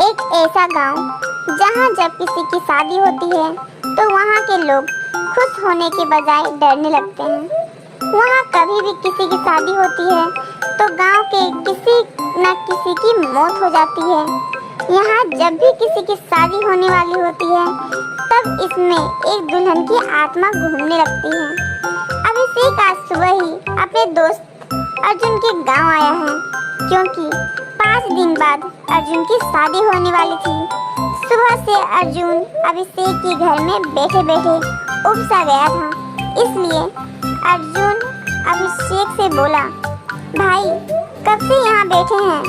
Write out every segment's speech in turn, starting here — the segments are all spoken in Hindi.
एक ऐसा गांव जहां जब किसी की शादी होती है तो वहां के लोग खुश होने के बजाय डरने लगते हैं। वहां कभी भी किसी की शादी होती है तो गांव के किसी न किसी की मौत हो जाती है। यहाँ जब भी किसी की शादी होने वाली होती है तब इसमें एक दुल्हन की आत्मा घूमने लगती है। अभिषेक आज सुबह ही अपने दोस्त अर्जुन के गांव आया है क्योंकि 5 दिन बाद अर्जुन की शादी होने वाली थी। सुबह से अर्जुन अभिषेक के घर में बैठे बैठे उब सा गया था, इसलिए अर्जुन अभिषेक से बोला, भाई कब से यहाँ बैठे हैं,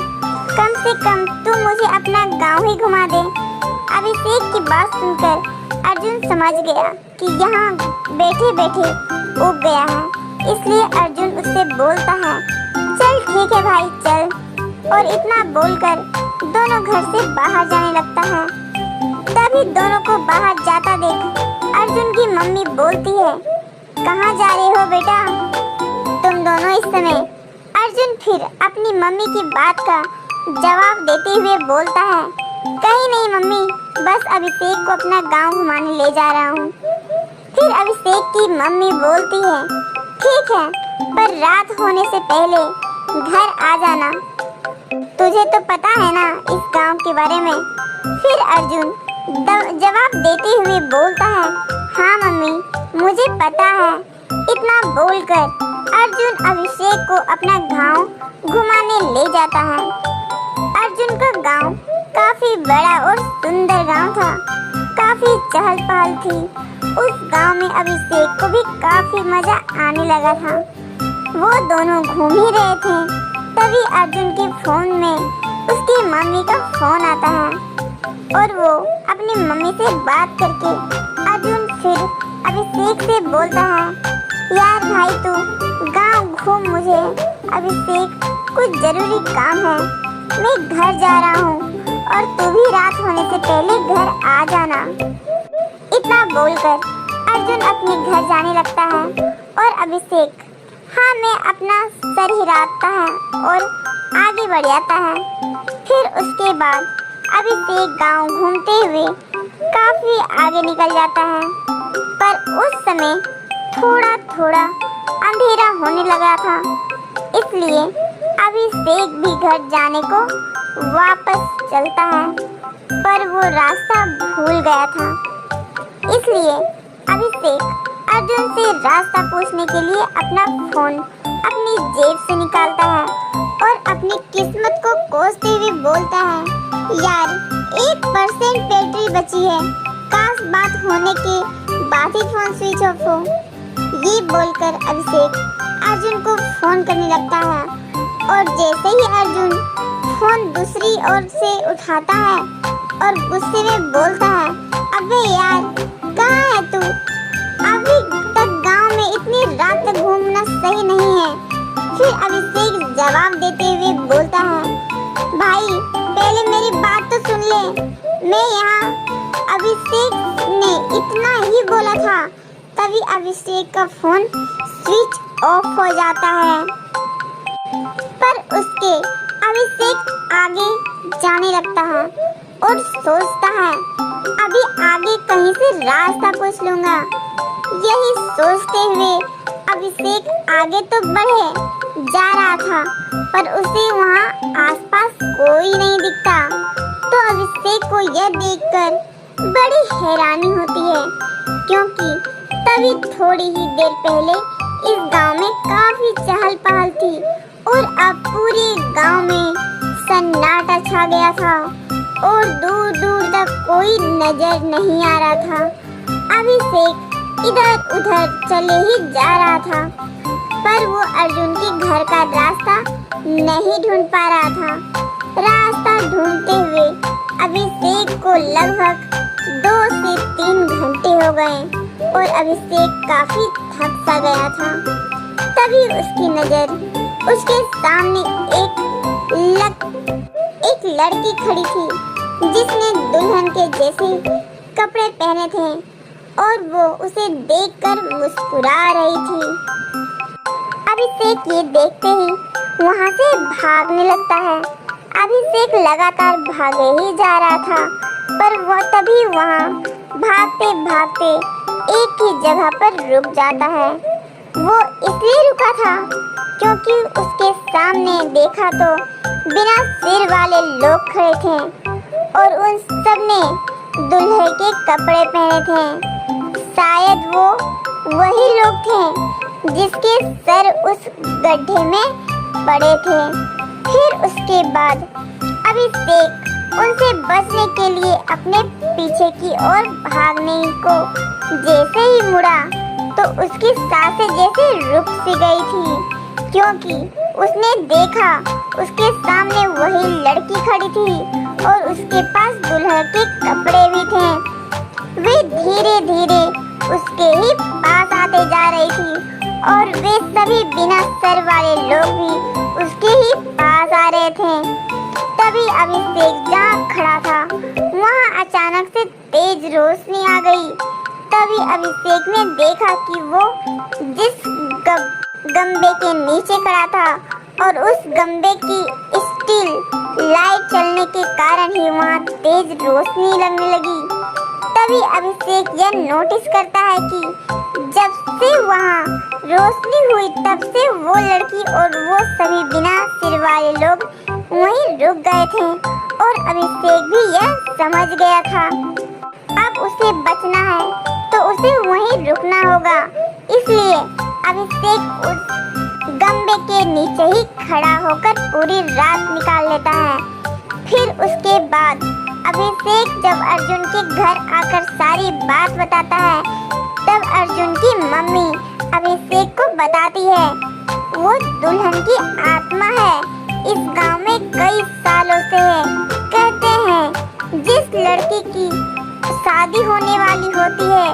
कम से कम तुम मुझे अपना गांव ही घुमा दे। अभिषेक की बात सुनकर अर्जुन समझ गया कि यहाँ बैठे बैठे उब गया है, इसलिए अर्जुन उससे बोलता है, चल ठीक है भाई चल। और इतना बोलकर दोनों घर से बाहर जाने लगता है। तभी दोनों को बाहर जाता देख अर्जुन की मम्मी बोलती है, कहाँ जा रहे हो बेटा तुम दोनों इस समय। अर्जुन फिर अपनी मम्मी की बात का जवाब देते हुए बोलता है, कहीं नहीं मम्मी, बस अभिषेक को अपना गांव घुमाने ले जा रहा हूँ। फिर अभिषेक की मम्मी बोलती है, ठीक है पर रात होने से पहले घर आ जाना, तुझे तो पता है ना इस गांव के बारे में। फिर अर्जुन जवाब देते हुए बोलता है, हाँ मम्मी मुझे पता है। इतना बोलकर अर्जुन अभिषेक को अपना गांव घुमाने ले जाता है। अर्जुन का गांव काफी बड़ा और सुंदर गांव था, काफी चहल पहल थी। उस गांव में अभिषेक को भी काफी मजा आने लगा था। वो दोनों घूम ही रहे थे, तभी अर्जुन के फोन में उसकी मम्मी का फोन आता है और वो अपनी मम्मी से बात करके अर्जुन फिर अभिषेक से बोलता है, यार भाई तू गांव घूम, मुझे अभिषेक कुछ जरूरी काम है, मैं घर जा रहा हूँ और तू भी रात होने से पहले घर आ जाना। इतना बोलकर अर्जुन अपने घर जाने लगता है और अभिषेक हाँ मैं अपना सर हिलाता है और आगे बढ़ जाता है। फिर उसके बाद अभिषेक गांव घूमते हुए काफी आगे निकल जाता है, पर उस समय थोड़ा थोड़ा अंधेरा होने लगा था, इसलिए अभिषेक भी घर जाने को वापस चलता है, पर वो रास्ता भूल गया था। इसलिए अभिषेक अर्जुन से रास्ता पूछने के लिए अपना फोन अपनी जेब से निकालता है और अपनी किस्मत को कोसते हुए बोलता है, यार 1% बैटरी बची है, काश बात होने के बाद ही फोन स्विच ऑफ हो। ये बोलकर अभिषेक अर्जुन को फोन करने लगता है और जैसे ही अर्जुन फोन दूसरी ओर से उठाता है और गुस्से में बोलता है, अबे यार कहाँ है तू, अभी तक गांव में इतनी रात तक घूमना सही नहीं है। फिर अभिषेक जवाब देते हुए बोलता है, भाई पहले मेरी बात तो सुन ले, मैं यहाँ। अभिषेक ने इतना ही बोला था, तभी अभिषेक का फोन स्विच ऑफ हो जाता है, पर उसके अभिषेक आगे जाने लगता है और सोचता है, अभी आगे कहीं से रास्ता पूछ लूंगा। यही सोचते हुए अभिषेक आगे तो बढ़े जा रहा था, पर उसे वहाँ आसपास कोई नहीं दिखता। तो अभिषेक को यह देखकर बड़ी हैरानी होती है, क्योंकि तभी थोड़ी ही देर पहले इस गांव में काफी चहल पहल थी और अब पूरे गांव में सन्नाटा छा गया था और दूर दूर तक कोई नजर नहीं आ रहा था। अभिषेक इधर उधर चले ही जा रहा था, पर वो अर्जुन के घर का रास्ता नहीं ढूंढ पा रहा था। रास्ता ढूंढते हुए अभिषेक को लगभग 2 से 3 घंटे हो गए और अभिषेक काफी थक सा गया था। तभी उसकी नजर उसके सामने एक लड़की खड़ी थी जिसने दुल्हन के जैसे कपड़े पहने थे और वो उसे देखकर मुस्कुरा रही थी। अभिषेक ये देखते ही वहाँ से भागने लगता है, अभिषेक लगातार भागे ही जा रहा था, पर वो तभी वहाँ भागते भागते एक ही जगह पर रुक जाता है। वो इसलिए रुका था क्योंकि उसके सामने देखा तो बिना सिर वाले लोग खड़े थे और उन सब ने दूल्हे के कपड़े पहने थे। शायद वो वही लोग थे जिसके सर उस गड्ढे में पड़े थे। फिर उसके बाद अभिषेक उनसे बचने के लिए अपने पीछे की ओर भागने को जैसे ही मुड़ा तो उसकी सांसें जैसे रुक सी गई थी, क्योंकि उसने देखा उसके सामने वही लड़की खड़ी थी और उसके पास दुल्हन के कपड़े भी थे। वे धीरे धीरे उसके ही पास आते जा रही थी और वे सभी बिना सर वाले लोग भी उसके ही पास आ रहे थे। तभी अभिषेक जहाँ खड़ा था वहाँ अचानक से तेज रोशनी आ गई। तभी अभिषेक ने देखा कि वो जिस गंबे के नीचे खड़ा था और उस गंबे की स्टील लाइट चलने के कारण ही वहाँ तेज रोशनी लगने लगी। तभी अभिषेक यह नोटिस करता है कि जब से वहाँ रोशनी हुई तब से वो लड़की और वो सभी बिना सिर वाले लोग वहीं रुक गए थे और अभिषेक भी यह समझ गया था अब उसे बचना है तो उसे वहीं रुकना होगा। इसलिए अभिषेक उस गंबे के नीचे ही खड़ा होकर पूरी रात निकाल लेता है। फिर उसके बाद अभिषेक जब अर्जुन के घर आकर सारी बात बताता है तब अर्जुन की मम्मी अभिषेक को बताती है वो दुल्हन की आत्मा है, इस गांव में कई सालों से है। कहते हैं जिस लड़की की शादी होने वाली होती है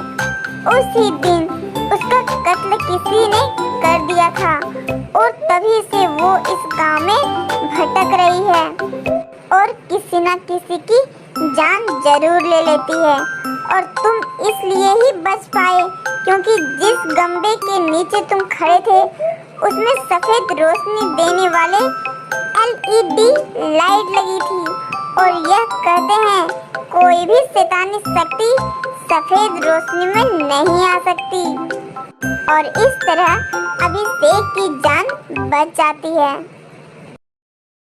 उसी दिन उसका कत्ल किसी ने कर दिया था और तभी से वो इस गांव में भटक रही है और किसी न किसी की जान जरूर ले लेती है। और तुम इसलिए ही बच पाए क्योंकि जिस गंबे के नीचे तुम खड़े थे उसमें सफेद रोशनी देने वाले LED लाइट लगी थी और यह कहते हैं कोई भी शैतानी शक्ति सफेद रोशनी में नहीं आ सकती और इस तरह अभिषेक की जान बच जाती है।